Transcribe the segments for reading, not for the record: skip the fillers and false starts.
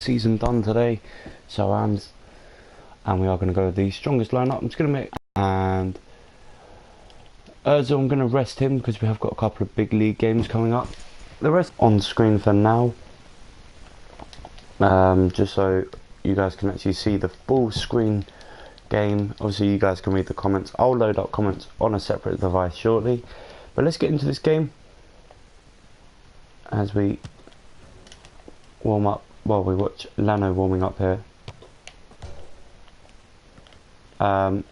season done today, so and we are going to go with the strongest lineup. I'm just going to make and Ozil, I'm going to rest him because we have got a couple of big league games coming up. The rest on screen for now, just so you guys can actually see the full screen game. Obviously you guys can read the comments. I'll load up comments on a separate device shortly, but let's get into this game as we warm up. Well, we watch Leno warming up here. But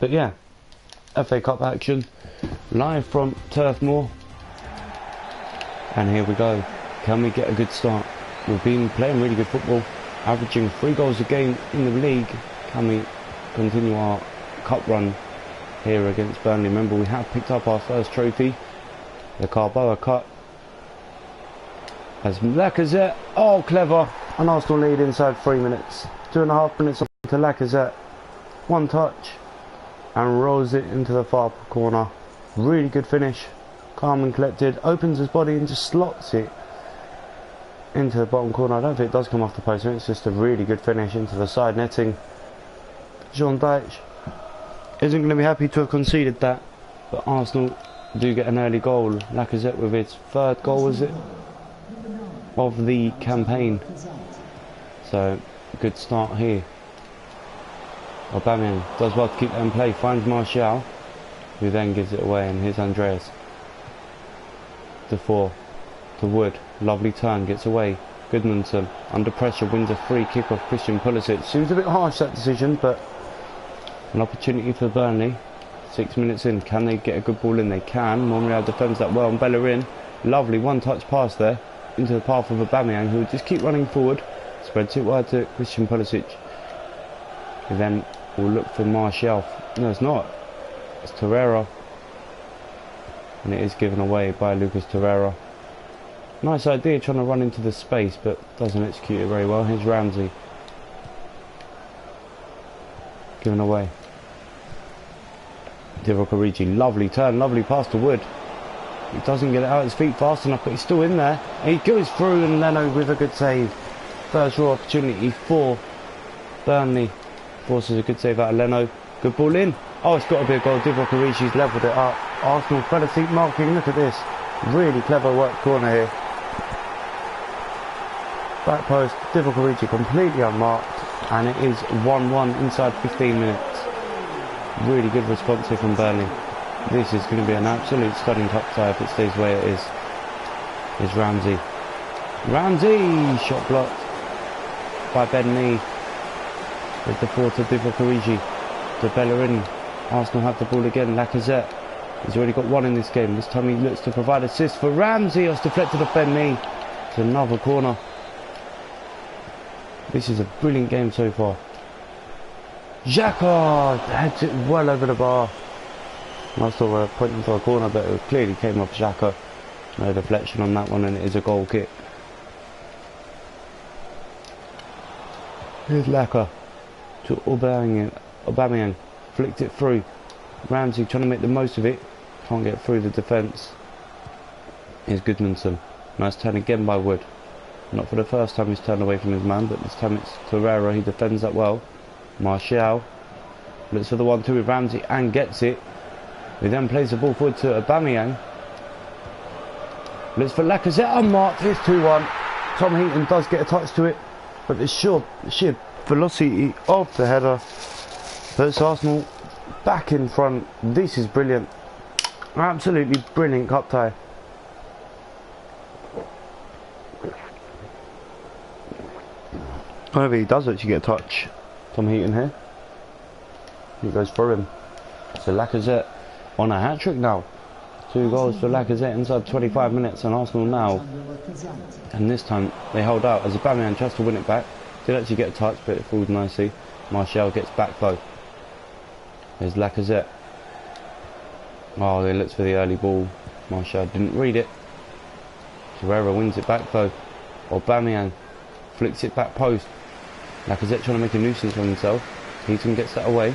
yeah, FA Cup action live from Turf Moor, and here we go. Can we get a good start? We've been playing really good football, averaging 3 goals a game in the league. Can we continue our cup run here against Burnley? Remember, we have picked up our first trophy, the Carabao Cup. As Lacazette, oh clever, an Arsenal lead inside 3 minutes. 2.5 minutes on to Lacazette, one touch and rolls it into the far corner. Really good finish, calm and collected, opens his body and just slots it into the bottom corner. I don't think it does come off the post, it's just a really good finish into the side netting. John Dyche isn't going to be happy to have conceded that, but Arsenal do get an early goal. Lacazette with his 3rd goal, was it, of the campaign, so good start here. Aubameyang does well to keep that in play, finds Martial, who then gives it away, and here's Andreas. Defoe to Wood, lovely turn, gets away. Goodmanson under pressure wins a free kick off Christian Pulisic. Seems a bit harsh, that decision, but an opportunity for Burnley. 6 minutes in, can they get a good ball in? They can. Monreal defends that well, and Bellerin, lovely one touch pass there into the path of Aubameyang, who would just keep running forward, spreads it wide to Christian Pulisic, who then will look for Martial. No, it's not, it's Torreira, and it is given away by Lucas Torreira. Nice idea trying to run into the space, but doesn't execute it very well. Here's Ramsey, given away. Divock Origi, lovely turn, lovely pass to Wood. He doesn't get it out his feet fast enough, but he's still in there. He goes through, and Leno with a good save. First raw opportunity for Burnley. Forces a good save out of Leno. Good ball in. Oh, it's got to be a goal. Divock Origi's levelled it up. Arsenal fell asleep marking. Look at this. Really clever work corner here. Back post. Divock Origi completely unmarked. And it is 1-1 inside 15 minutes. Really good response here from Burnley. This is going to be an absolute stunning cup tie if it stays the way it is. Here's Ramsey. Ramsey! Shot blocked by Ben Mee. With the 4 to Divock Origi. To Bellerin. Arsenal have the ball again. Lacazette. He's already got 1 in this game. This time he looks to provide assist for Ramsey. It's deflected off Ben Mee. To another corner. This is a brilliant game so far. Xhaka heads it well over the bar. I saw a pointing for a corner, but it clearly came off Xhaka. No deflection on that one, and it is a goal kick. Here's Laka to Aubameyang. Flicked it through. Ramsey trying to make the most of it. Can't get through the defence. Here's Goodmanson. Nice turn again by Wood. Not for the first time he's turned away from his man, but this time it's Torreira. He defends that well. Martial looks for the 1-2 with Ramsey and gets it. He then plays the ball forward to Aubameyang. Looks for Lacazette, unmarked. Here's 2-1. Tom Heaton does get a touch to it, but the sheer velocity of the header puts Arsenal back in front. This is brilliant. Absolutely brilliant cup tie. However, he does actually get a touch. Tom Heaton here. He goes for him. So Lacazette on a hat-trick now. 2 goals for Lacazette inside 25 minutes, and Arsenal now. And this time they hold out as Aubameyang tries to win it back. Did actually get a touch, but it falls nicely. Martial gets back though. There's Lacazette. Oh, they looked for the early ball. Martial didn't read it. Torreira wins it back though. Aubameyang flicks it back post. Lacazette trying to make a nuisance of himself. Heaton gets that away.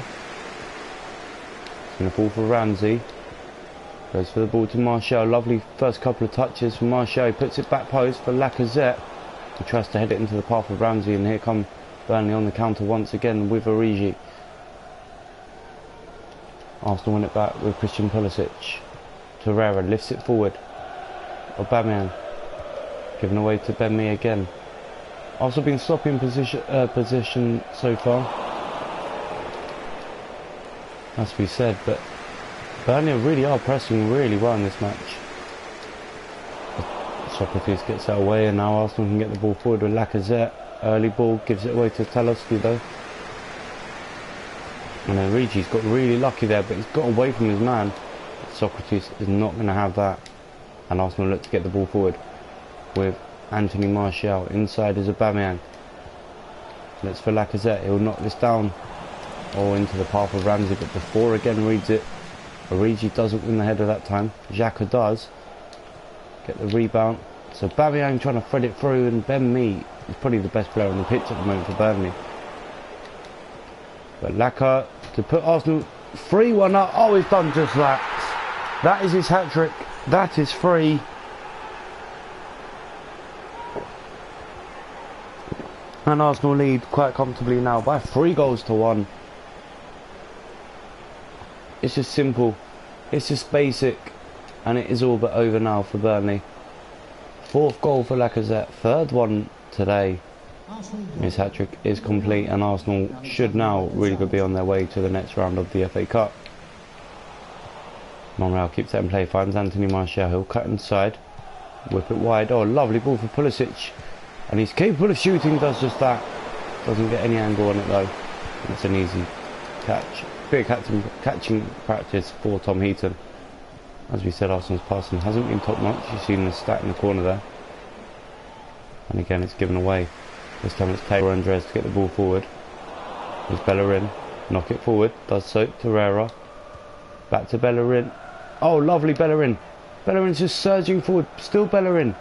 It's going to fall for Ramsey. Goes for the ball to Martial. Lovely first couple of touches from Martial. He puts it back post for Lacazette. He tries to head it into the path of Ramsey, and here come Burnley on the counter once again with Origi. Arsenal win it back with Christian Pulisic. Torreira lifts it forward. Aubameyang given away to Ben Mee again. Arsenal been sloppy in position so far, has to be said, but Burnley really are pressing really well in this match. Socrates gets that away, and now Arsenal can get the ball forward with Lacazette. Early ball, gives it away to Talosky though. And then Origi's got really lucky there, but he's got away from his man. Socrates is not going to have that. And Arsenal look to get the ball forward with Anthony Martial. Inside is Aubameyang. Let's for Lacazette, he'll knock this down. Or into the path of Ramsey, but before again reads it. Origi doesn't win the header that time. Xhaka does. Get the rebound. So Aubameyang trying to thread it through, and Ben Mee is probably the best player on the pitch at the moment for Burnley. But Laka to put Arsenal 3-1 up. Oh, he's done just that. That is his hat-trick. That is 3. And Arsenal lead quite comfortably now by 3-1. It's just simple. It's just basic. And it is all but over now for Burnley. 4th goal for Lacazette. 3rd one today. His hat-trick is complete, and Arsenal should now really be on their way to the next round of the FA Cup. Monreal keeps that in play, finds Anthony Martial. He'll cut inside, whip it wide. Oh, lovely ball for Pulisic, and he's capable of shooting, does just that. Doesn't get any angle on it though. It's an easy catch. Big catching practice for Tom Heaton. As we said, Arsenal's passing hasn't been top notch. You've seen the stat in the corner there. And again, it's given away. This time it's Taylor Andres to get the ball forward. There's Bellerin. Knock it forward. Does so. Torreira. Back to Bellerin. Oh, lovely Bellerin. Bellerin's just surging forward. Still Bellerin.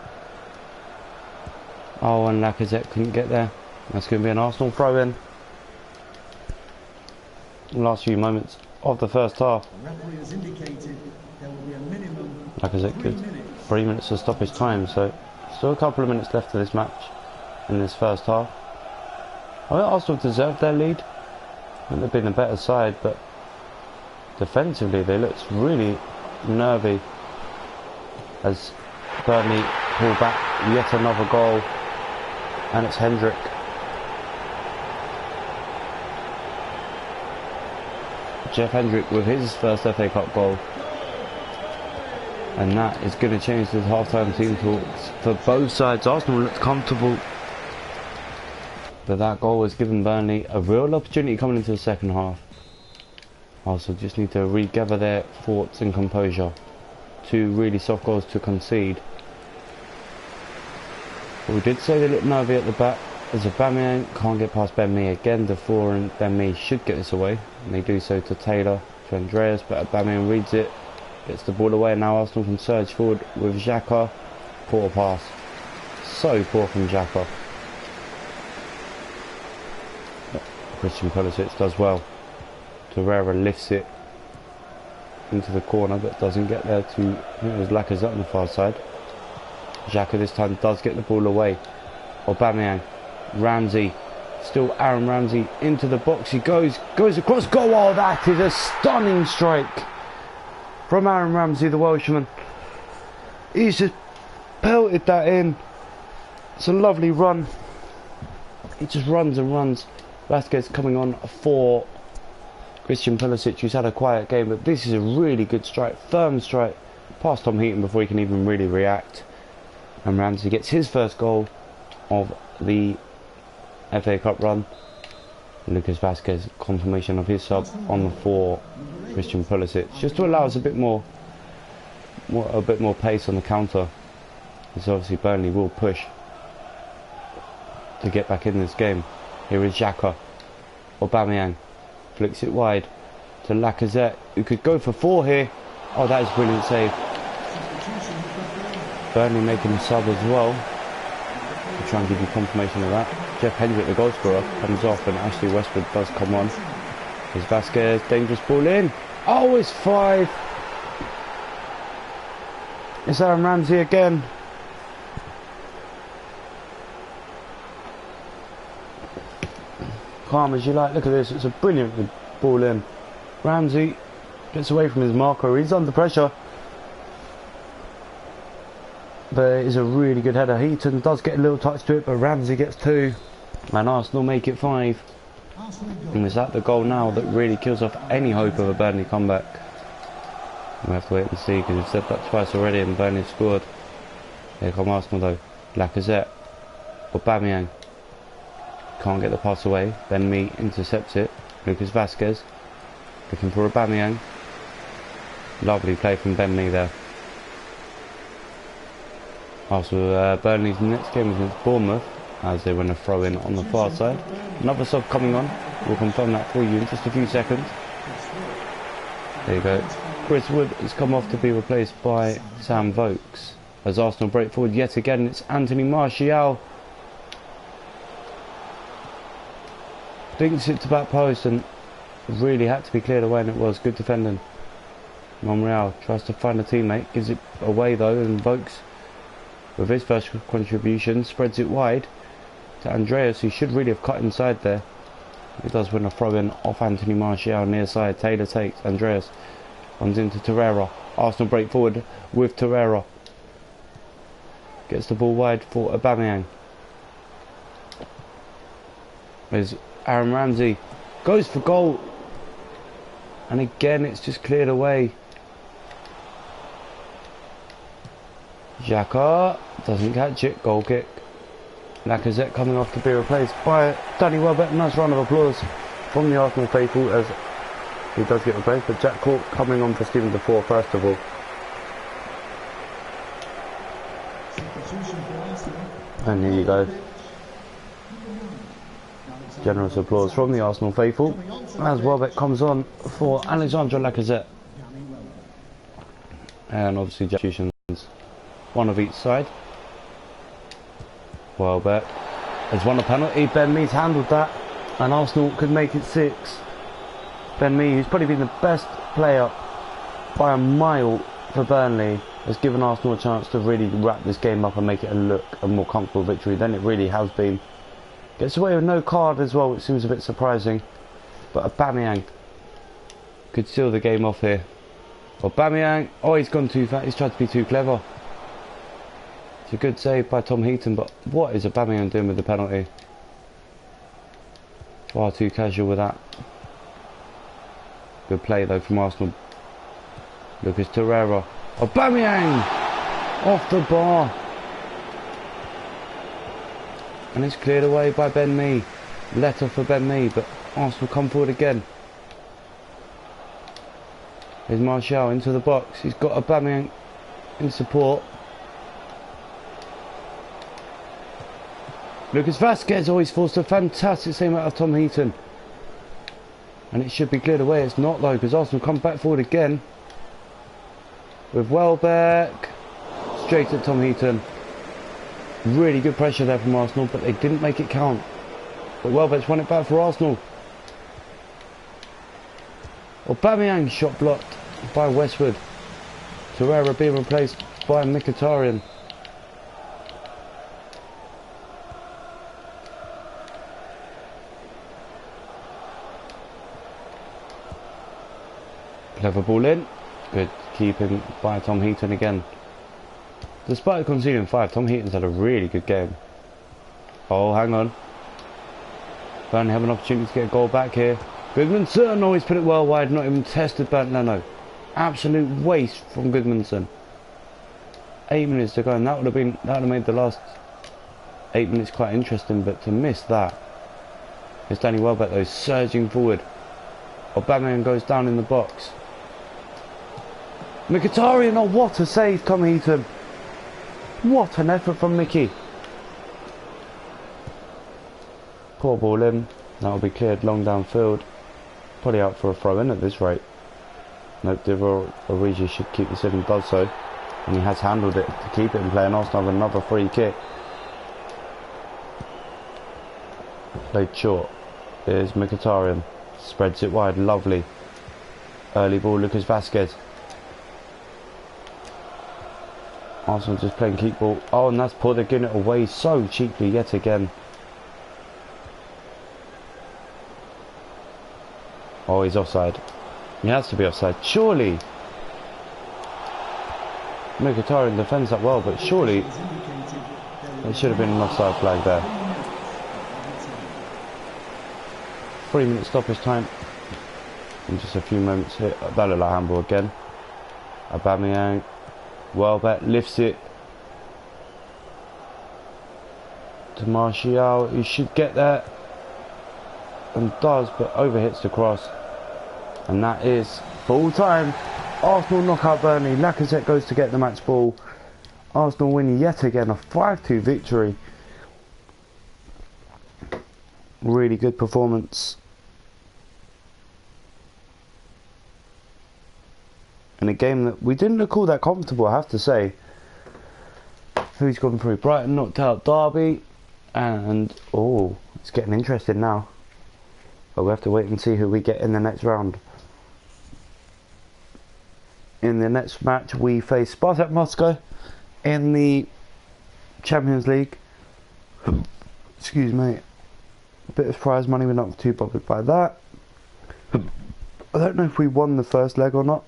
Oh, and Lacazette couldn't get there. That's going to be an Arsenal throw-in. Last few moments of the first half. Lacazette gives 3 minutes of stoppage time, so still a couple of minutes left of this match in this first half. I think Arsenal deserved their lead. I think they've been a better side, but defensively they looked really nervy as Burnley pull back yet another goal, and it's Hendrick. Jeff Hendrick with his first FA Cup goal, and that is going to change the half-time team talks for both sides. Arsenal looked comfortable, but that goal has given Burnley a real opportunity coming into the second half. Arsenal just need to regather their thoughts and composure. 2 really soft goals to concede. But we did say they looked nervy at the back, as Aubameyang can't get past Ben Mee again. Defour and Ben Mee should get this away, and they do so to Taylor, to Andreas, but Aubameyang reads it, gets the ball away, and now Arsenal can surge forward with Xhaka. Poor pass. So poor from Xhaka. Christian Pulisic does well. Torreira lifts it into the corner, but doesn't get there to, I think it was Lacazette on the far side. Xhaka this time does get the ball away. Aubameyang, Ramsey, still Aaron Ramsey into the box. He goes across goal. Oh, that is a stunning strike from Aaron Ramsey, the Welshman. He's just pelted that in. It's a lovely run. He just runs and runs. Vasquez coming on for Christian Pulisic, who's had a quiet game, but this is a really good strike, firm strike past Tom Heaton before he can even really react. And Ramsey gets his first goal of the FA Cup run. Lucas Vasquez, confirmation of his sub on for Christian Pulisic, just to allow us a bit more pace on the counter. Because obviously Burnley will push to get back in this game. Here is Xhaka. Aubameyang flicks it wide to Lacazette, who could go for 4 here. Oh, that is a brilliant save. Burnley making a sub as well. I'll try and give you confirmation of that. Jeff Hendrick, the goal scorer, comes off, and Ashley Westwood does come on. Here's Vasquez, dangerous ball in. Oh, it's 5. It's Aaron Ramsey again. Calm as you like. Look at this. It's a brilliant ball in. Ramsey gets away from his marker. He's under pressure. But it is a really good header. Heaton does get a little touch to it, but Ramsey gets 2. And Arsenal make it 5. And is that the goal now that really kills off any hope of a Burnley comeback? We'll have to wait and see, because we've said that twice already and Burnley scored. Here come Arsenal though. Lacazette. Aubameyang. Can't get the pass away. Ben Mee intercepts it. Lucas Vazquez. Looking for Aubameyang. Lovely play from Ben Mee there. Arsenal, Burnley's next game is against Bournemouth, as they win a throw in on the far side. Another sub coming on. We'll confirm that for you in just a few seconds. There you go. Chris Wood has come off to be replaced by Sam Vokes. As Arsenal break forward yet again, it's Anthony Martial. Dinks it to back post and really had to be cleared away, and it was good defending. Monreal tries to find a teammate, gives it away though, and Vokes, with his first contribution, spreads it wide to Andreas, who should really have cut inside there. He does win a throw in off Anthony Martial near side. Taylor takes Andreas, runs into Torreira. Arsenal break forward with Torreira. Gets the ball wide for Aubameyang. There's Aaron Ramsey. Goes for goal. And again it's just cleared away. Xhaka doesn't catch it. Goal kick. Lacazette coming off to be replaced by Danny Welbeck. Nice round of applause from the Arsenal faithful as he does get replaced. But Jack Cork coming on for Stephen Defoe first of all. And here you go. Generous applause from the Arsenal faithful as Welbeck comes on for Alexandre Lacazette. And obviously substitutions, one of each side. Welbeck has won a penalty. Ben Mee's handled that, and Arsenal could make it 6. Ben Mee, who's probably been the best player by a mile for Burnley, has given Arsenal a chance to really wrap this game up and make it a more comfortable victory than it really has been. Gets away with no card as well, which seems a bit surprising. But Aubameyang could seal the game off here. Aubameyang, oh, he's gone too far. He's tried to be too clever. It's a good save by Tom Heaton, but what is Aubameyang doing with the penalty? Far too casual with that. Good play though from Arsenal. Lucas Torreira. Aubameyang off the bar. And it's cleared away by Ben Mee. Letter for Ben Mee, but Arsenal come forward again. Here's Martial into the box. He's got Aubameyang in support. Lucas Vazquez always forced a fantastic save out of Tom Heaton. And it should be cleared away. It's not though, because Arsenal come back forward again. With Welbeck. Straight at Tom Heaton. Really good pressure there from Arsenal, but they didn't make it count. But Welbeck's won it back for Arsenal. Aubameyang shot blocked by Westwood. Torreira being replaced by Mkhitaryan. Clever ball in. Good keeping by Tom Heaton again. Despite conceding 5, Tom Heaton's had a really good game. Oh, hang on. Burnley have an opportunity to get a goal back here. Goodmanson, oh, he's put it well wide, not even tested Bernd Leno. Absolute waste from Goodmanson. 8 minutes to go, and that would have made the last 8 minutes quite interesting, but to miss that. It's Danny Welbeck though, surging forward. Aubameyang goes down in the box. Mkhitaryan, oh, what a save, Tom Heaton. What an effort from Mickey. Poor ball in. That'll be cleared long downfield. Probably out for a throw in at this rate. Nope, Divock Origi should keep this in and does so. And he has handled it to keep it in play, and Arsenal have another free kick. Played short. There's Mkhitaryan. Spreads it wide, lovely. Early ball, Lucas Vazquez. Arsenal just playing keep ball. Oh, and that's poor. They're giving it away so cheaply yet again. Oh, he's offside. He has to be offside. Surely. Mkhitaryan defends that well, but surely there should have been an offside flag there. 3-minute stoppage time. In just a few moments here. That looked like handball again. Aubameyang. Welbeck lifts it to Martial. He should get there. And does, but overhits the cross. And that is full time. Arsenal knock out Burnley. Lacazette goes to get the match ball. Arsenal win yet again a 5-2 victory. Really good performance. In a game that we didn't look all that comfortable, I have to say. Who's gone through? Brighton knocked out Derby. And, oh, it's getting interesting now. But we have to wait and see who we get in the next round. In the next match, we face Spartak Moscow in the Champions League. Excuse me. A bit of prize money, we're not too bothered by that. I don't know if we won the first leg or not.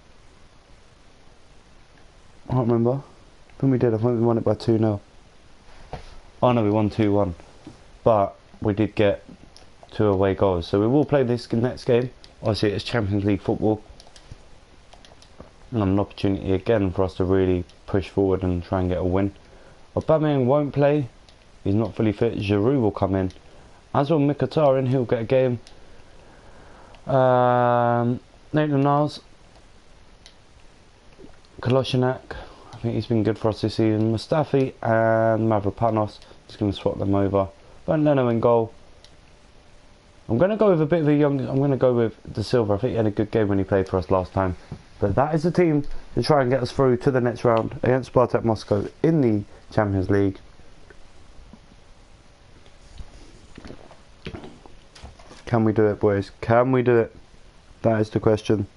I can't remember. I think we did. I think we won it by 2-0. Oh no, we won 2-1. But we did get 2 away goals. So we will play this next game. Obviously it's Champions League football. And an opportunity again for us to really push forward and try and get a win. Aubameyang won't play. He's not fully fit. Giroud will come in. As well Mkhitaryan, he'll get a game. Maitland-Niles. Kolasinac, I think he's been good for us this season. Mustafi and Mavropanos, just going to swap them over. Bernd Leno in goal. I'm going to go with a bit of a young. I'm going to go with De Silva. I think he had a good game when he played for us last time. But that is the team to try and get us through to the next round against Spartak Moscow in the Champions League. Can we do it, boys? Can we do it? That is the question.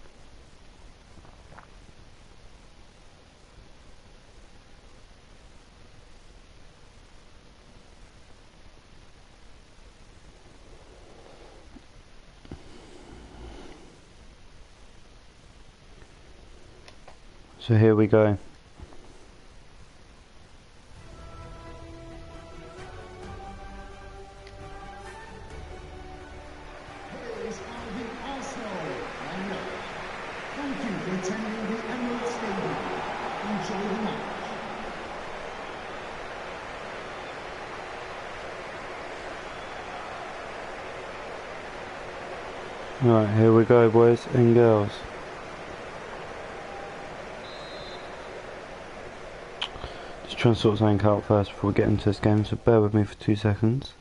So here we go. Here is the Arsenal. Thank you for attending the Emirates Stadium. Enjoy the match. Alright, here we go, boys and girls. Try and sort something out first before we get into this game, so bear with me for 2 seconds.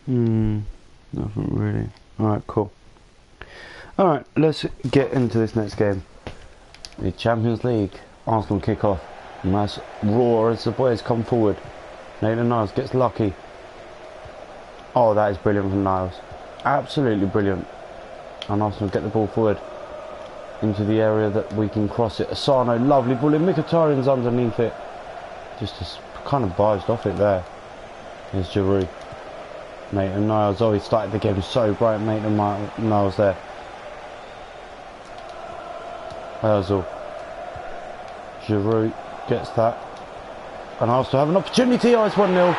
Nothing really. Alright, cool. Alright, let's get into this next game. The Champions League. Arsenal kick off. Nice roar as the boys come forward. Maitland-Niles gets lucky. Oh, that is brilliant from Niles. Absolutely brilliant. And Arsenal get the ball forward into the area that we can cross it. Asano, lovely ball in. Mkhitaryan's underneath it. Just kind of barged off it there. Here's Giroud. Maitland-Niles. Oh, he started the game so bright. Maitland-Niles there. Ozil. Giroud gets that. And Arsenal have an opportunity. Oh, it's 1-0.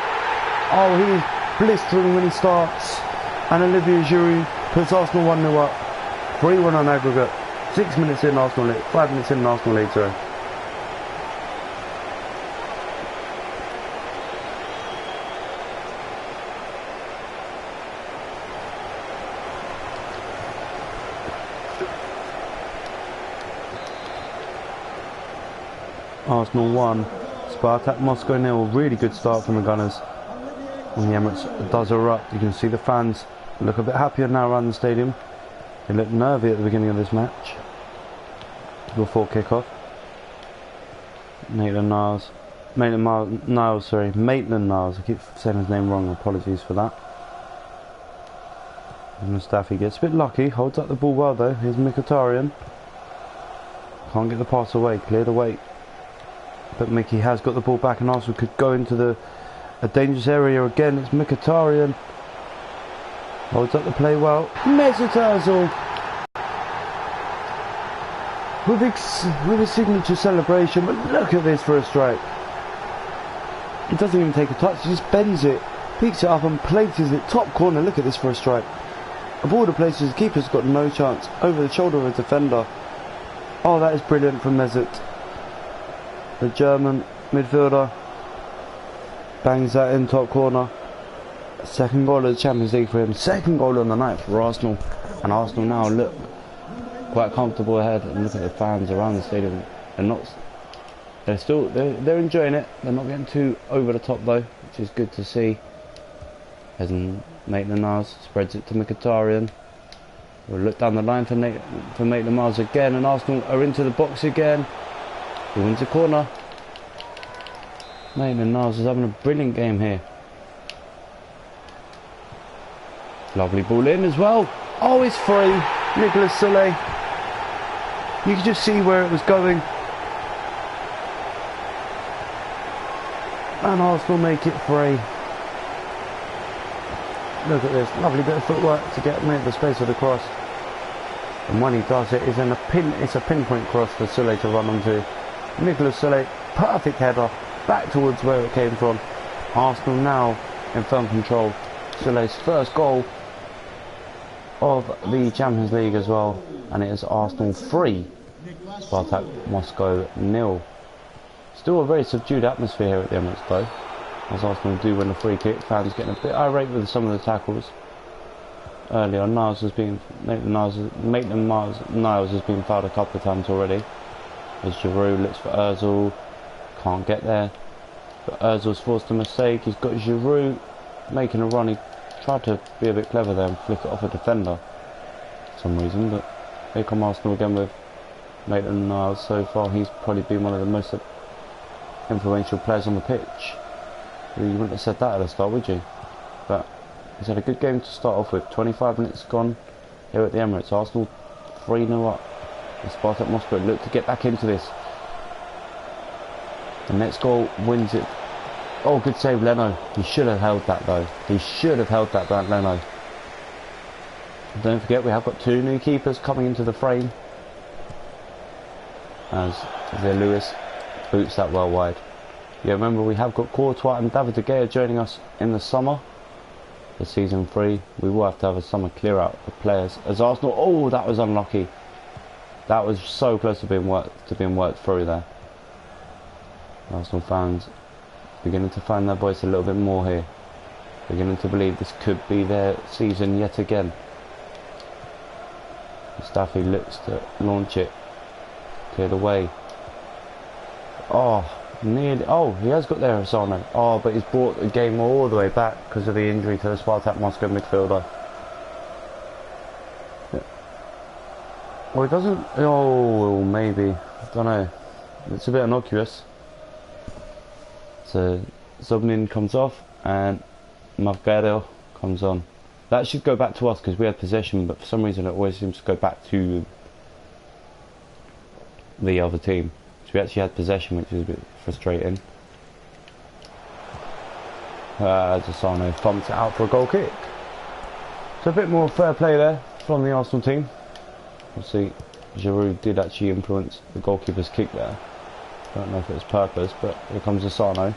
Oh, he's blistering when he starts, and Olivier Giroud puts Arsenal 1-0 up. 3-1 on aggregate. 6 minutes in, Arsenal lead. 5 minutes in, Arsenal lead, sorry. Arsenal 1, Spartak Moscow 0. Really good start from the Gunners. On the Emirates does erupt. You can see the fans look a bit happier now around the stadium. They looked nervy at the beginning of this match before kick-off. Maitland-Niles, sorry, Maitland-Niles. I keep saying his name wrong. Apologies for that. Mustafi gets a bit lucky, holds up the ball well though. Here's Mkhitaryan. Can't get the pass away, cleared away. But Mickey has got the ball back and Arsenal could go into a dangerous area again. It's Mkhitaryan. Holds up the play well. Mesut Ozil with a signature celebration, but look at this for a strike. He doesn't even take a touch, he just bends it, picks it up and places it top corner. Look at this for a strike. Of all the places, the keeper's got no chance. Over the shoulder of a defender. Oh, that is brilliant from Mesut. The German midfielder bangs that in top corner. Second goal of the Champions League for him. Second goal on the night for Arsenal. And Arsenal now look quite comfortable ahead. And look at the fans around the stadium. They're enjoying it. They're not getting too over the top though, which is good to see. As Maitland-Niles spreads it to Mkhitaryan. We'll look down the line for Maitland-Niles again, and Arsenal are into the box again. He wins the corner. Maitland-Niles is having a brilliant game here. Lovely ball in as well. Oh, it's free. Nicolas Soulé. You can just see where it was going. And Arsenal make it free. Look at this. Lovely bit of footwork to make the space of the cross. And when he does it, it's a pinpoint cross for Soulé to run onto. Nicolas Soulé, perfect header. Back towards where it came from. Arsenal now in firm control. Soulé's first goal of the Champions League as well, and it is Arsenal 3, Spartak Moscow 0. Still a very subdued atmosphere here at the Emirates though, as Arsenal do win a free kick. Fans getting a bit irate with some of the tackles. Earlier, Niles has been Maitland-Niles has been fouled a couple of times already. As Giroud looks for Ozil, can't get there. But Ozil's forced a mistake. He's got Giroud making a run. He tried to be a bit clever there and flick it off a defender for some reason, but here come Arsenal again with Maitland-Niles. So far he's probably been one of the most influential players on the pitch. You wouldn't have said that at the start, would you? But he's had a good game to start off with. 25 minutes gone here at the Emirates. Arsenal 3-0 up. And Spartak Moscow look to get back into this. The next goal wins it. Oh, good save, Leno. He should have held that though. He should have held that, Leno. Don't forget, we have got two new keepers coming into the frame. As Lewis boots that well wide. Yeah, remember we have got Courtois and David De Gea joining us in the summer. For season 3, we will have to have a summer clear out of players. As Arsenal, oh, that was unlucky. That was so close to being worked through there. Arsenal fans beginning to find their voice a little bit more here. Beginning to believe this could be their season yet again. Mustafi looks to launch it. Cleared away. Oh, nearly. Oh, he has got there, Asano. Oh, but he's brought the game all the way back because of the injury to the Spartak Moscow midfielder. Yeah. Well, it doesn't. Oh, maybe. I don't know. It's a bit innocuous. So Zobnin comes off and Margado comes on. That should go back to us because we had possession, but for some reason it always seems to go back to the other team. So we actually had possession, which is a bit frustrating. Asano thumps it out for a goal kick. So a bit more fair play there from the Arsenal team. We'll see. Giroud did actually influence the goalkeeper's kick there. Don't know if it was purpose, but here comes Asano.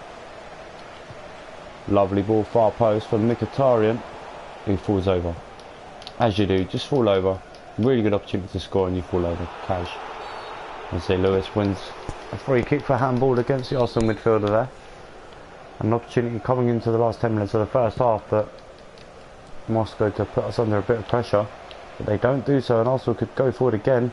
Lovely ball, far post for Mkhitaryan. He falls over. As you do, just fall over. Really good opportunity to score and you fall over. Cash. And say Lewis wins a free kick for handball against the Arsenal midfielder there. An opportunity coming into the last 10 minutes of the first half, but Moscow to put us under a bit of pressure. But they don't do so, and Arsenal could go forward again.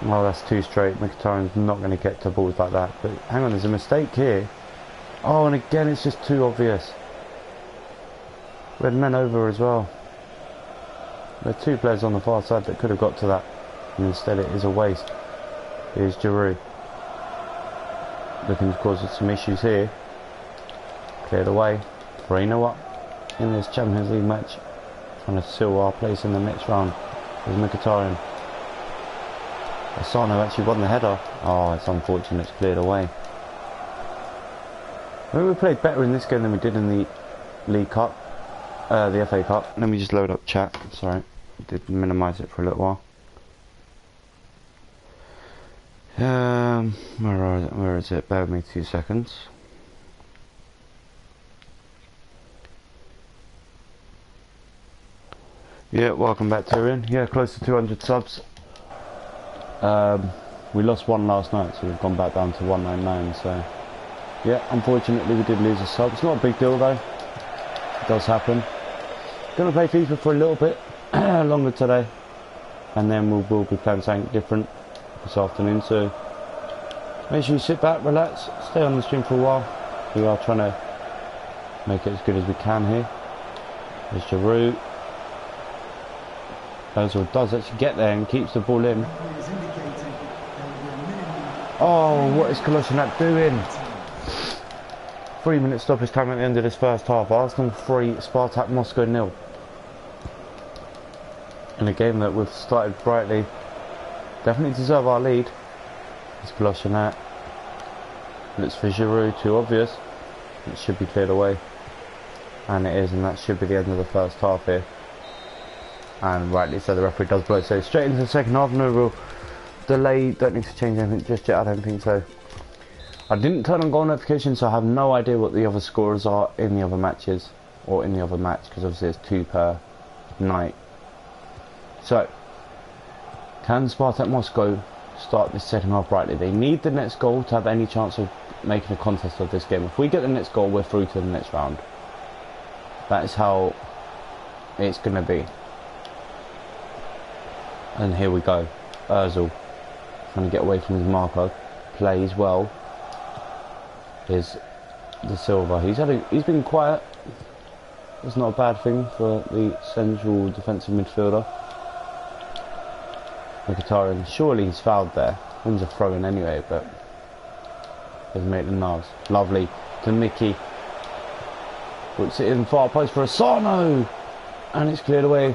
Oh, that's too straight. Mkhitaryan's not going to get to balls like that. But hang on, there's a mistake here. Oh, and again it's just too obvious. We had men over as well. There are two players on the far side that could have got to that. And instead it is a waste. Here's Giroud. Looking to cause some issues here. Cleared away. 3-0 up. in this Champions League match, trying to seal our place in the next round with Mkhitaryan. Asano actually won the header. Oh, it's unfortunate, it's cleared away. I think we played better in this game than we did in the League Cup, the FA Cup. Let me just load up chat, sorry, did minimise it for a little while. Where is it? Bear with me 2 seconds. Yeah, welcome back, Tyrion. Yeah, close to 200 subs. We lost one last night, so we've gone back down to 199. So, yeah, unfortunately we did lose a sub. It's not a big deal though. It does happen. Gonna play FIFA for a little bit longer today, and then we'll be playing something different this afternoon. So, make sure you sit back, relax, stay on the stream for a while. We are trying to make it as good as we can here. There's Giroud. Ozil does actually get there and keeps the ball in. Oh, what is Kolasinac doing? 3-minute stoppage time at the end of this first half. Arsenal 3, Spartak Moscow 0. In a game that we've started brightly. Definitely deserve our lead. It's Kolasinac. Looks for Giroud, too obvious. It should be cleared away. And it is, and that should be the end of the first half here. And rightly so, the referee does blow. So straight into the second half, no real delay, don't need to change anything just yet, I don't think so. I didn't turn on goal notifications, so I have no idea what the other scorers are in the other matches, or in the other match, because obviously it's 2 per night. So, can Spartak Moscow start this second half brightly? They need the next goal to have any chance of making a contest of this game. If we get the next goal, we're through to the next round. That is how it's going to be. And here we go. Ozil trying to get away from his marker. Plays well. Is the Silva. He's been quiet. It's not a bad thing for the central defensive midfielder. Mkhitaryan. Surely he's fouled there. Wins a throw in anyway, but doesn't make the nubs. Lovely to Mickey. Puts it in far post for Asano, and it's cleared away.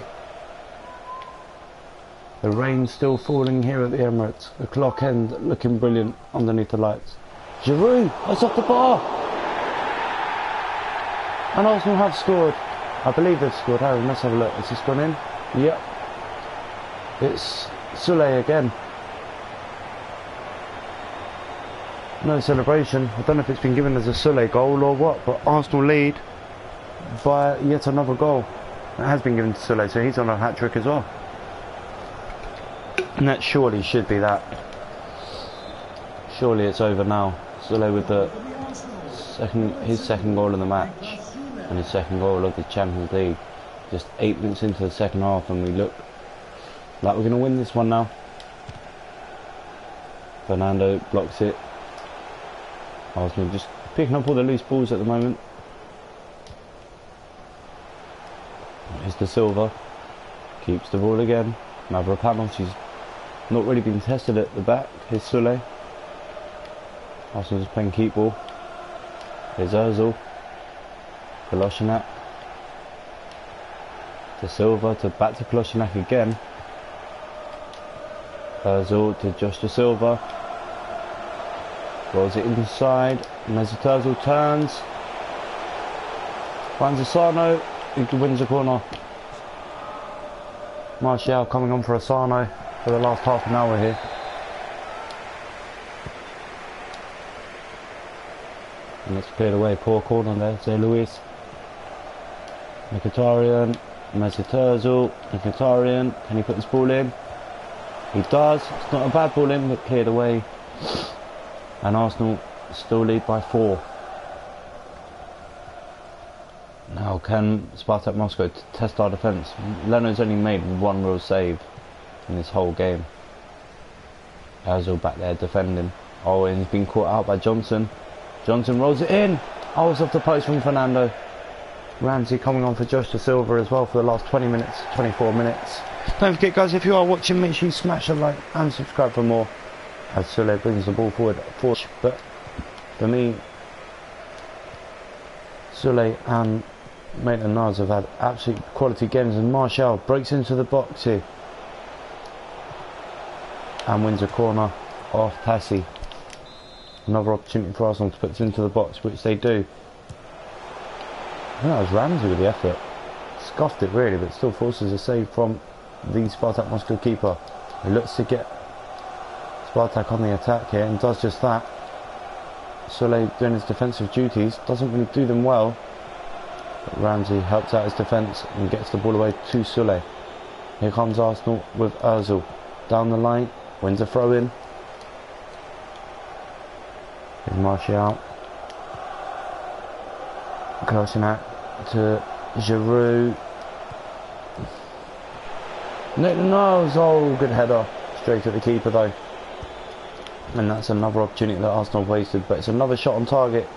The rain's still falling here at the Emirates. The clock end looking brilliant underneath the lights. Giroud, it's off the bar. And Arsenal have scored. I believe they've scored. Harry, let's have a look. Has this gone in? Yep. It's Sule again. No celebration. I don't know if it's been given as a Sule goal or what, but Arsenal lead by yet another goal. It has been given to Sule, so he's on a hat-trick as well. And that surely should be that. Surely it's over now. Sule with his second goal of the match and his second goal of the Champions League. Just 8 minutes into the second half, and we look like we're going to win this one now. Fernando blocks it. Arsenal just picking up all the loose balls at the moment. Here's the Silva. Keeps the ball again. Mavropanos, he's not really been tested at the back. Here's Sule. Arsenal just playing keep ball. Here's Ozil. Kolasinac. To Silva, back to Kolasinac again. Ozil to Josh De Silva. Rolls it inside. Mesut Ozil turns. Finds Asano. He wins the corner. Martial coming on for Asano for the last half an hour here. And it's cleared away. Poor corner there. Zé Luis. Mkhitaryan. Mesut Ozil. Mkhitaryan. Can he put this ball in? He does. It's not a bad ball in, but cleared away. And Arsenal still lead by 4. Now can Spartak Moscow test our defence? Leno's only made 1 real save in this whole game. Ozil back there defending. Oh, and he's been caught out by Johnson. Johnson rolls it in. Oh, it's off the post from Fernando. Ramsey coming on for Josh De Silva as well for the last 20 minutes, 24 minutes. Don't forget, guys, if you are watching, make sure you smash a like and subscribe for more. As Sule brings the ball forward, but for me, Sule and Maitland-Niles have had absolute quality games, and Martial breaks into the box here and wins a corner off Tassi. Another opportunity for Arsenal to put this into the box, which they do. I think that was Ramsey with the effort. Scuffed it really, but still forces a save from the Spartak Moscow keeper. He looks to get Spartak on the attack here and does just that. Soleil doing his defensive duties, doesn't really do them well. But Ramsey helps out his defence and gets the ball away to Soleil. Here comes Arsenal with Ozil. Down the line, wins a throw in. Here's Martial. Closing out to Giroud. Maitland-Niles, oh, good header. Straight at the keeper though. And that's another opportunity that Arsenal wasted, but it's another shot on target.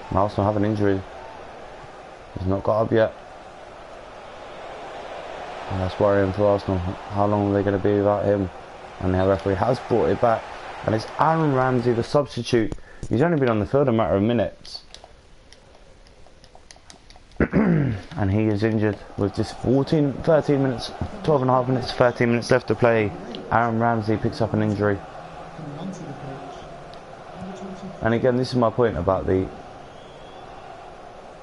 And Arsenal have an injury. He's not got up yet. And that's worrying for Arsenal. How long are they going to be without him? And the referee has brought it back. And it's Aaron Ramsey, the substitute. He's only been on the field a matter of minutes. And he is injured with just 13 minutes, 12 and a half minutes, 13 minutes left to play. Aaron Ramsey picks up an injury. And again, this is my point about the...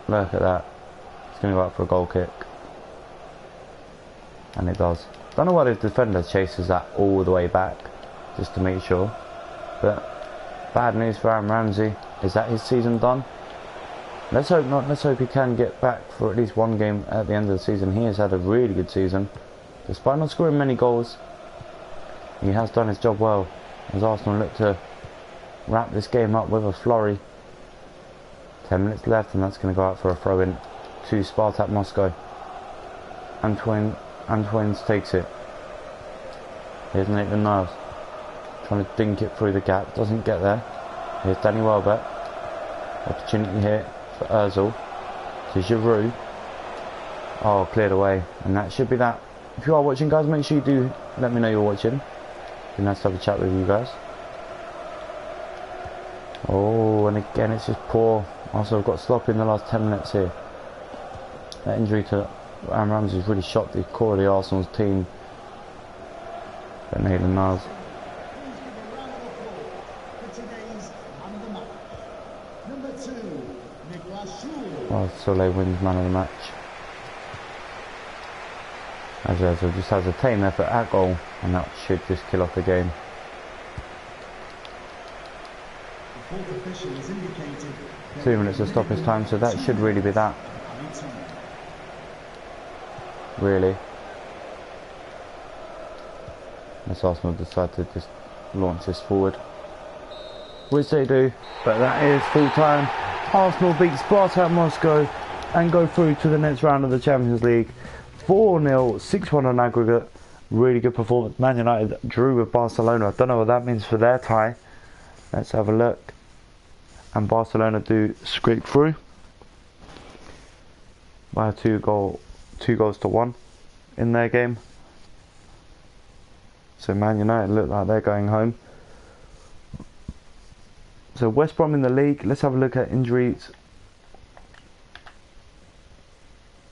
Look at that. It's going to go out for a goal kick. And it does. Don't know why the defender chases that all the way back, just to make sure. But bad news for Aaron Ramsey. Is that his season done? Let's hope not. Let's hope he can get back for at least one game at the end of the season. He has had a really good season. Despite not scoring many goals, he has done his job well. As Arsenal look to wrap this game up with a flurry. 10 minutes left, and that's going to go out for a throw in to Spartak Moscow. Antoine takes it. Here's Maitland-Niles trying to dink it through the gap. Doesn't get there. Here's Danny Welbeck. Opportunity here for Ozil to Giroud. Oh, cleared away, and that should be that. If you are watching, guys, make sure you do let me know you're watching. Be nice to have a chat with you guys. Oh, and again it's just poor. Also, I've got sloppy in the last 10 minutes here. That injury to Aaron Ramsey has really shocked the core of the Arsenal's team. But Maitland-Niles. Oh, Soleil wins man of the match. As Ozil just has a tame effort at goal, and that should just kill off the game. The fourth official has indicated 2 minutes of stoppage time, so that should really be that. Really. As Arsenal decide to just launch this forward, which they do, but that is full time. Arsenal beat Spartak Moscow and go through to the next round of the Champions League. 4-0, 6-1 on aggregate. Really good performance. Man United drew with Barcelona. I don't know what that means for their tie. Let's have a look. And Barcelona do scrape through by two goals to 1 in their game. So Man United look like they're going home. So West Brom in the league. Let's have a look at injuries.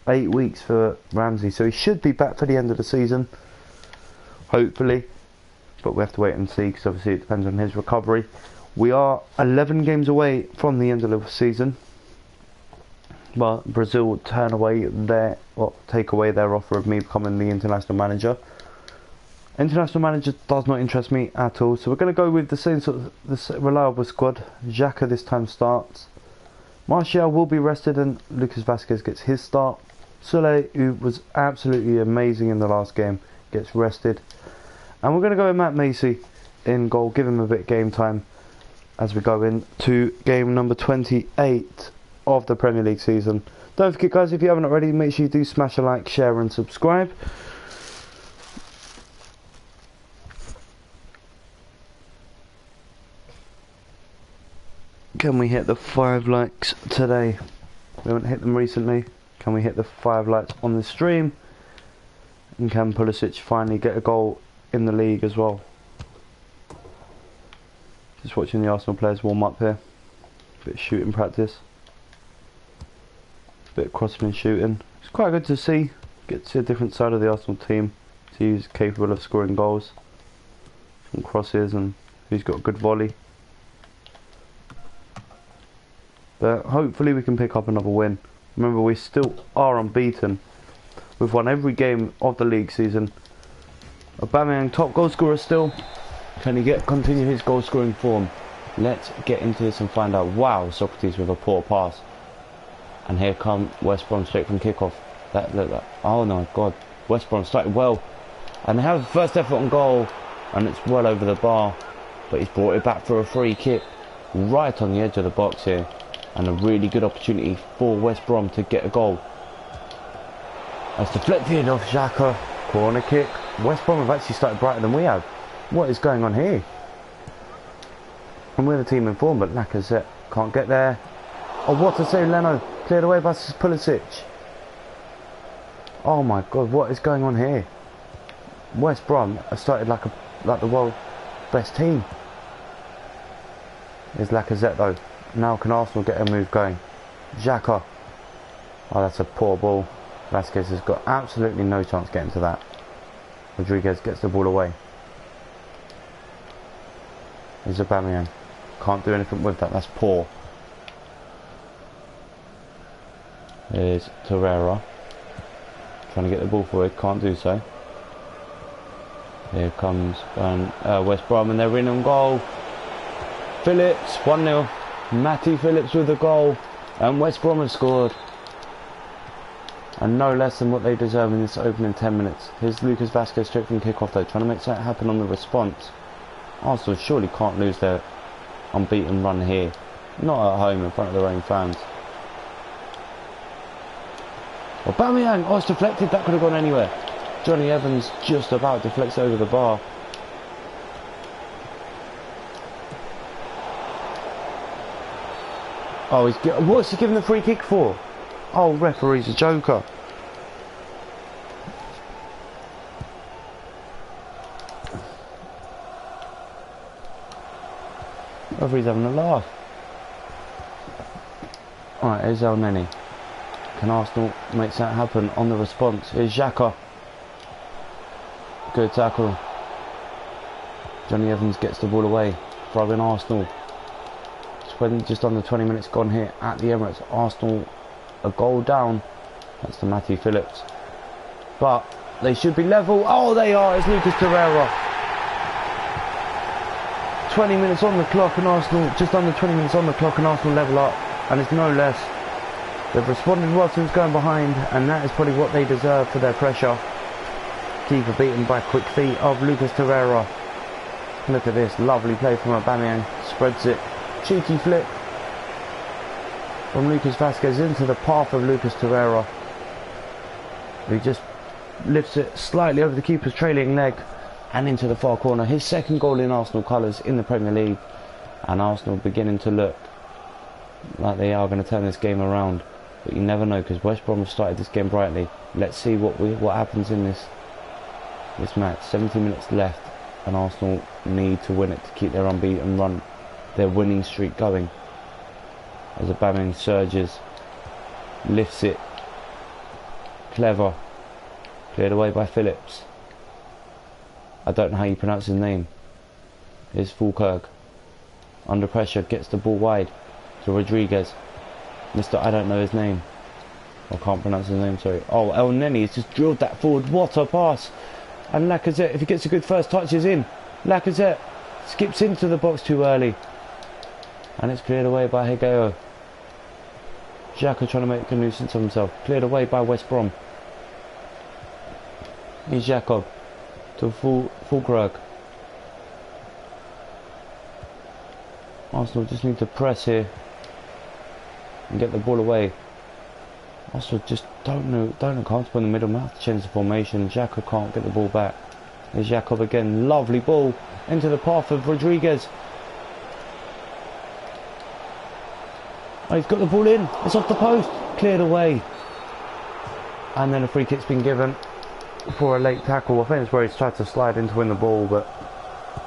8 weeks for Ramsey, so he should be back for the end of the season, hopefully, but we have to wait and see, because obviously it depends on his recovery. We are 11 games away from the end of the season, but Brazil will take away their offer of me becoming the international manager. International manager does not interest me at all, so we're going to go with the same sort of reliable squad. Xhaka this time starts. Martial will be rested, and Lucas Vazquez gets his start. Soleil, who was absolutely amazing in the last game, gets rested. And we're going to go with Matt Macy in goal, give him a bit of game time as we go into game number 28 of the Premier League season. Don't forget, guys, if you haven't already, make sure you do smash a like, share and subscribe. Can we hit the 5 likes today? We haven't hit them recently. Can we hit the 5 likes on the stream? And can Pulisic finally get a goal in the league as well? Just watching the Arsenal players warm up here. Bit of shooting practice. bit of crossing and shooting. It's quite good to see. Get to see a different side of the Arsenal team. See who's capable of scoring goals from crosses and who's got a good volley. But hopefully we can pick up another win. Remember, we still are unbeaten. We've won every game of the league season. Aubameyang, top goal scorer still. Can he continue his goal scoring form? Let's get into this and find out. Wow, Socrates with a poor pass. And here come West Brom straight from kickoff. Oh my god. West Brom started well. And they have the first effort on goal. And it's well over the bar. But he's brought it back for a free kick. Right on the edge of the box here. And a really good opportunity for West Brom to get a goal. That's deflected off Xhaka. Corner kick. West Brom have actually started brighter than we have. What is going on here? And we're the team in form, but Lacazette can't get there. Oh, what a save, Leno. Cleared away by Pulisic. Oh my god, what is going on here? West Brom have started like the world's best team. There's Lacazette though. Now can Arsenal get a move going? Xhaka. Oh, that's a poor ball. Vasquez has got absolutely no chance getting to that. Rodriguez gets the ball away. Here's Aubameyang. Can't do anything with that. That's poor. Here's Torreira. Trying to get the ball forward. Can't do so. Here comes West Brom and they're in on goal. Phillips, 1-0. Matty Phillips with the goal. And West Brom has scored. And no less than what they deserve in this opening 10 minutes. Here's Lucas Vasquez straight from kickoff though. Trying to make something happen on the response. Arsenal surely can't lose their unbeaten run here. Not at home in front of their own fans. Aubameyang, oh, it's deflected, that could have gone anywhere. Johnny Evans just about deflects over the bar. Oh, what's he giving the free kick for? Oh, referee's a joker. Referee's having a laugh. Alright, here's El Neni. Can Arsenal make that happen on the response? Here's Xhaka. Good tackle. Johnny Evans gets the ball away. Throwing Arsenal. Just under 20 minutes gone here at the Emirates. Arsenal a goal down. That's to Matthew Phillips. But they should be level. Oh, they are. It's Lucas Torreira. 20 minutes on the clock and Arsenal, just under 20 minutes on the clock and Arsenal level up. And it's no less. They've responded well since going behind, and that is probably what they deserve for their pressure. Keeper beaten by quick feet of Lucas Torreira. Look at this, lovely play from Aubameyang. Spreads it. Cheeky flick from Lucas Vasquez into the path of Lucas Torreira. He just lifts it slightly over the keeper's trailing leg and into the far corner. His second goal in Arsenal colours in the Premier League, and Arsenal beginning to look like they are going to turn this game around. But you never know, because West Brom have started this game brightly. Let's see what happens in this match. 70 minutes left, and Arsenal need to win it to keep their unbeaten run, their winning streak going. As Aubameyang surges, lifts it, clever, cleared away by Phillips. I don't know how you pronounce his name. Here's Fulkerg, under pressure, gets the ball wide to Rodriguez. I don't know his name. I can't pronounce his name, sorry. Oh, El Neni has just drilled that forward. What a pass. And Lacazette, if he gets a good first touch, is in. Lacazette skips into the box too early. And it's cleared away by Higuain. Xhaka trying to make a nuisance of himself. Cleared away by West Brom. Here's Jacob to Fulkerg. Arsenal just need to press here and get the ball away. Arsenal just don't look comfortable in the middle. Might have to change the formation. Xhaka can't get the ball back. There's Jacob again. Lovely ball into the path of Rodriguez. Oh, he's got the ball in. It's off the post. Cleared away. And then a free kick's been given for a late tackle. I think it's where he's tried to slide in to win the ball, but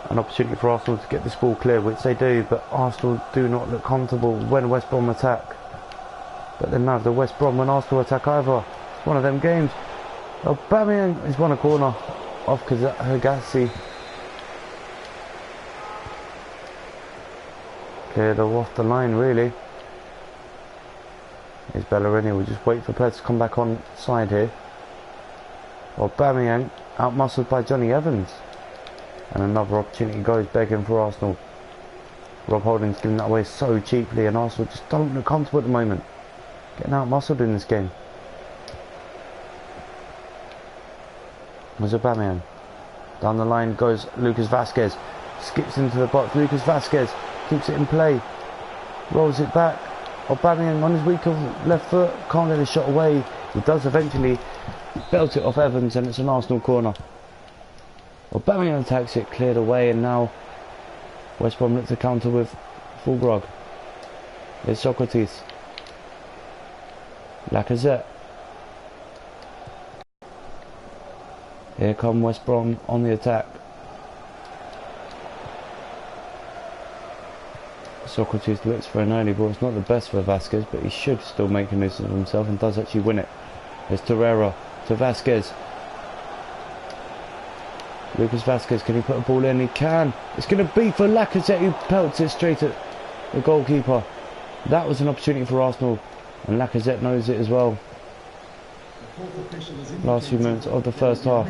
an opportunity for Arsenal to get this ball clear, which they do, but Arsenal do not look comfortable when West Brom attack. But then now the West Brom when Arsenal attack over. It's one of them games. Aubameyang has won a corner off Higazi. Cleared off the line really. Here's Bellerini, we'll just wait for players to come back on side here. Aubameyang outmuscled by Johnny Evans. And another opportunity goes begging for Arsenal. Rob Holding's giving that away so cheaply and Arsenal just don't look comfortable at the moment. Getting outmuscled in this game. There's Aubameyang. Down the line goes Lucas Vazquez. Skips into the box. Lucas Vazquez keeps it in play. Rolls it back. Aubameyang on his weaker left foot. Can't get the shot away. He does eventually belt it off Evans and it's an Arsenal corner. Aubameyang attacks it, cleared away, and now West Brom look to counter with Fulgrog. There's Socrates. Lacazette. Here come West Brom on the attack. Socrates looks for an early ball. It's not the best for Vazquez, but he should still make a nuisance of himself and does actually win it. There's Torreira to Vazquez. Lucas Vazquez, can he put a ball in? He can. It's going to be for Lacazette, who pelts it straight at the goalkeeper. That was an opportunity for Arsenal, and Lacazette knows it as well. Last few minutes of the first half.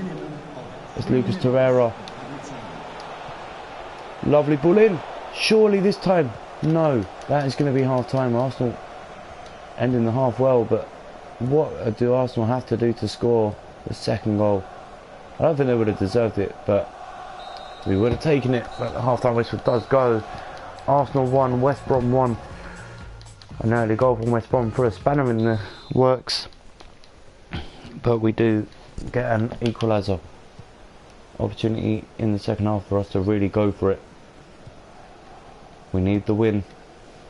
It's Lucas Torreira. Lovely ball in. Surely this time. No, that is going to be half time. Arsenal ending the half well, but what do Arsenal have to do to score the second goal? I don't think they would have deserved it, but we would have taken it. But the half time whistle does go. Arsenal 1, West Brom 1. An early goal from West Brom for a spanner in the works, but we do get an equaliser. Opportunity in the second half for us to really go for it. We need the win.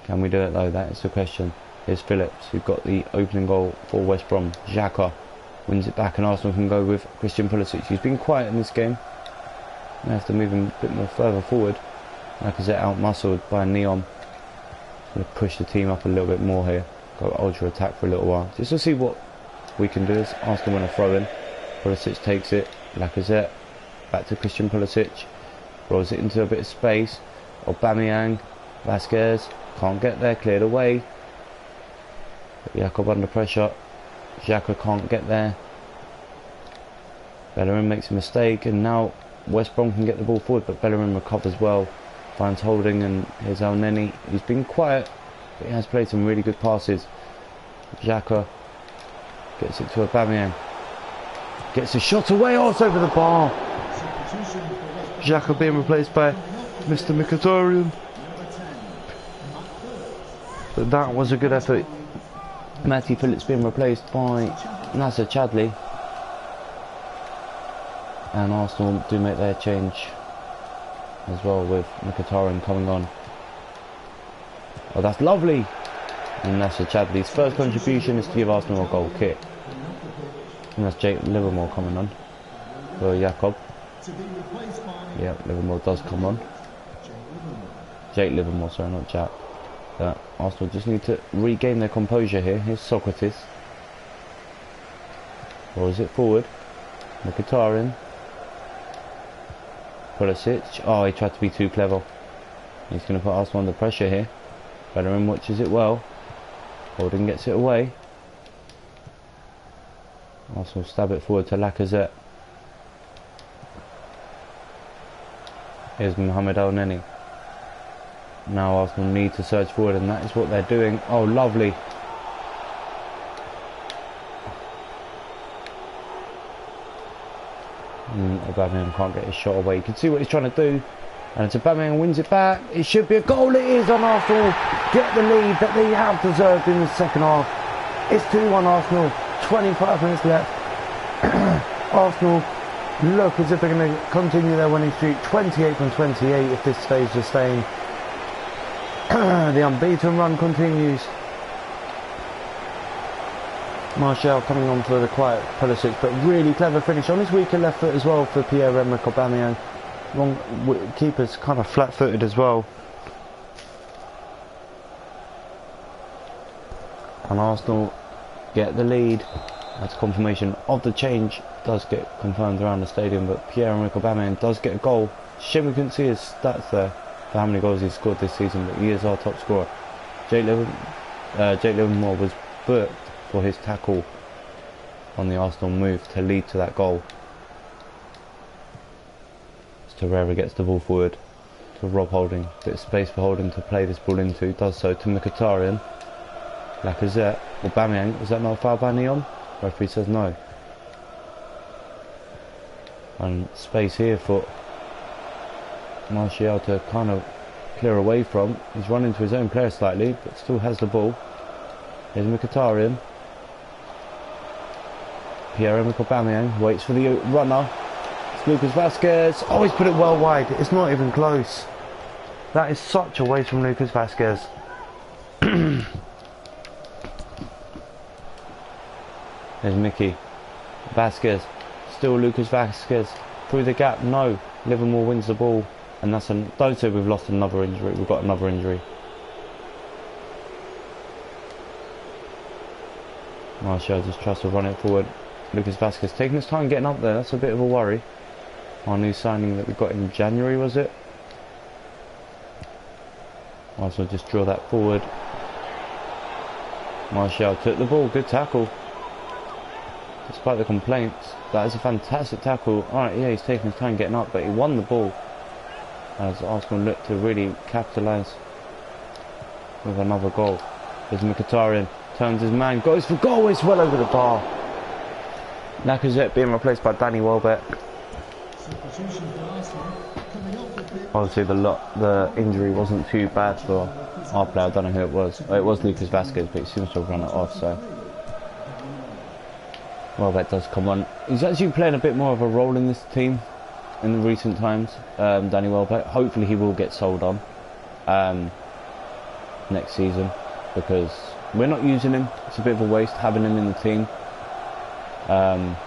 Can we do it though? That is the question. Here's Phillips, who got the opening goal for West Brom. Xhaka wins it back and Arsenal can go with Christian Pulisic. He's been quiet in this game. We have to move him a bit more further forward. Lacazette out-muscled by Neon. Going to push the team up a little bit more here. Go ultra attack for a little while. Just to see what we can do as Arsenal win a throw in. Pulisic takes it. Lacazette back to Christian Pulisic. Rolls it into a bit of space. Aubameyang. Vazquez. Can't get there. Cleared away. Jakob under pressure. Xhaka can't get there. Bellerin makes a mistake and now West Brom can get the ball forward, but Bellerin recovers well. Finds Holding and here's El Neni. He's been quiet, but he has played some really good passes. Xhaka gets it to Aubameyang. Gets a shot away, oh, it's over the bar. Xhaka being replaced by Mr. Mkhitaryan. But that was a good effort. Matty Phillips being replaced by Nasser Chadli, and Arsenal do make their change as well with Mkhitaryan coming on. Oh, that's lovely! And Nasser Chadli's first contribution is to give Arsenal a goal kick. And that's Jake Livermore coming on for Jakob. Yeah, Livermore does come on. Jake Livermore, sorry, not Jack. Arsenal just need to regain their composure here. Here's Socrates. Or is it forward? Mkhitaryan. Pulisic. Oh, he tried to be too clever. He's going to put Arsenal under pressure here. Bellerin watches it well. Holding gets it away. Arsenal stab it forward to Lacazette. Here's Mohamed El Neni. Now Arsenal need to surge forward, and that is what they're doing. Oh, lovely. Aubameyang can't get his shot away. You can see what he's trying to do. And it's Aubameyang wins it back. It should be a goal. It is on Arsenal. Get the lead that they have deserved in the second half. It's 2-1 Arsenal. 25 minutes left. Arsenal look as if they're going to continue their winning streak. 28 from 28 if this stays the same. The unbeaten run continues. Martial coming on for the quiet Pulisic, but really clever finish on his weaker left foot as well for Pierre-Emerick Aubameyang. Keeper's kind of flat-footed as well. And Arsenal get the lead. That's confirmation of the change. Does get confirmed around the stadium, but Pierre-Emerick Aubameyang does get a goal. Shame we couldn't see his stats there for how many goals he's scored this season, but he is our top scorer. Jake Livermore was booked for his tackle on the Arsenal move to lead to that goal. Torreira gets the ball forward to Rob Holding. Bit of space for Holding to play this ball into. Does so to Mkhitaryan. Lacazette. Aubameyang. Is that not a foul by Neon? Referee says no. And space here for Martial to kind of clear away from. He's run into his own player slightly, but still has the ball. Here's Mkhitaryan. Pierre-Emerick Aubameyang waits for the runner. Lucas Vazquez. Oh, he's put it well wide. It's not even close. That is such a waste from Lucas Vazquez. There's Mickey. Vazquez. Still Lucas Vazquez. Through the gap. No. Livermore wins the ball. And that's an... Don't say we've lost another injury. We've got another injury. Martial just tries to run it forward. Lucas Vazquez taking his time getting up there. That's a bit of a worry. Our new signing that we got in January, was it? Also just draw that forward. Martial took the ball, good tackle. Despite the complaints, that is a fantastic tackle. Alright, yeah, he's taking his time getting up, but he won the ball. As Arsenal look to really capitalise with another goal. There's Mkhitaryan, turns his man, goes for goal, it's well over the bar. Lacazette being replaced by Danny Welbeck. Obviously the injury wasn't too bad for our player. I don't know who it was. It was Lucas Vazquez, but he seems to have run it off, so Welbeck does come on. He's actually playing a bit more of a role in this team in the recent times, Danny Welbeck. Hopefully he will get sold on next season, because we're not using him. It's a bit of a waste having him in the team.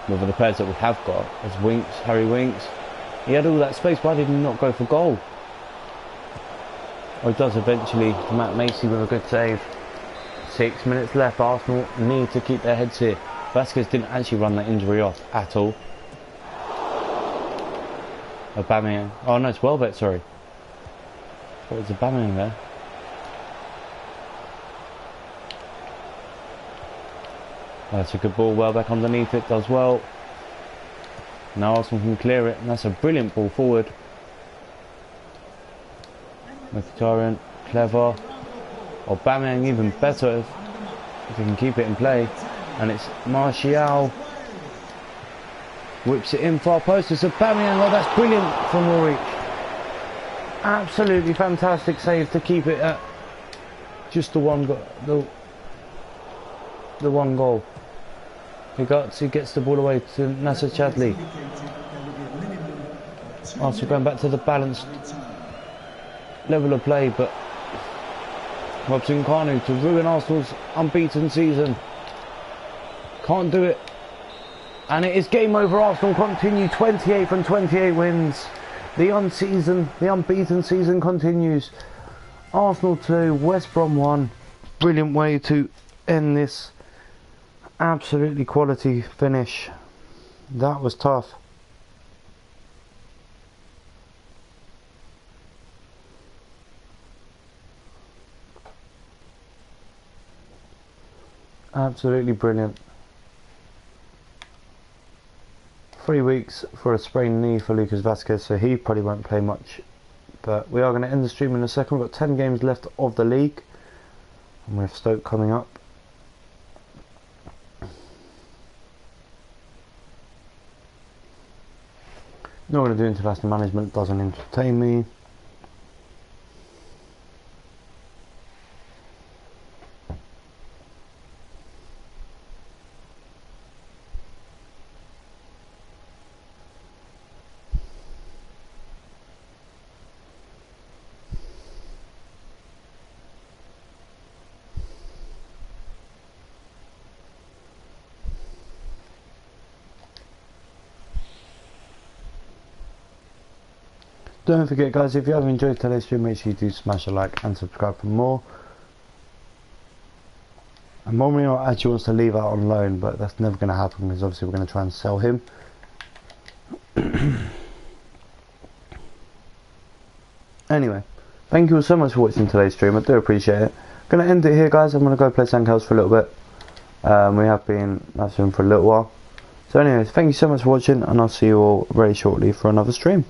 With the players that we have got, as Winks, Harry Winks, he had all that space. Why did he not go for goal? Or he does eventually. Matt Macy with a good save. 6 minutes left. Arsenal need to keep their heads here. Vazquez didn't actually run that injury off at all. Aubameyang. Oh no, it's Welbeck. Sorry. What was Aubameyang there? That's a good ball. Welbeck underneath it does well. Now Arsenal can clear it, and that's a brilliant ball forward. Mkhitaryan, clever. Aubameyang even better if he can keep it in play. And it's Martial. Whips it in far post. It's Aubameyang. Oh, that's brilliant from Ulrich. Absolutely fantastic save to keep it at just the one goal. He gets the ball away to Nasser Chadli. Arsenal going back to the balanced level of play, but Robson Kanu to ruin Arsenal's unbeaten season. Can't do it. And it is game over. Arsenal continue 28 from 28 wins. The unbeaten season continues. Arsenal 2, West Brom 1. Brilliant way to end this. Absolutely quality finish. That was tough. Absolutely brilliant. 3 weeks for a sprained knee for Lucas Vazquez, so he probably won't play much. But we are going to end the stream in a second. We've got 10 games left of the league, and we have Stoke coming up. Not going to do international management, doesn't entertain me. Don't forget, guys, if you have enjoyed today's stream, make sure you do smash a like and subscribe for more. And Momino actually wants to leave out on loan, but that's never going to happen because obviously we're going to try and sell him. Anyway, thank you all so much for watching today's stream. I do appreciate it. Going to end it here, guys. I'm going to go play something else for a little bit. We have been live streaming for a little while. So anyways, thank you so much for watching, and I'll see you all very shortly for another stream.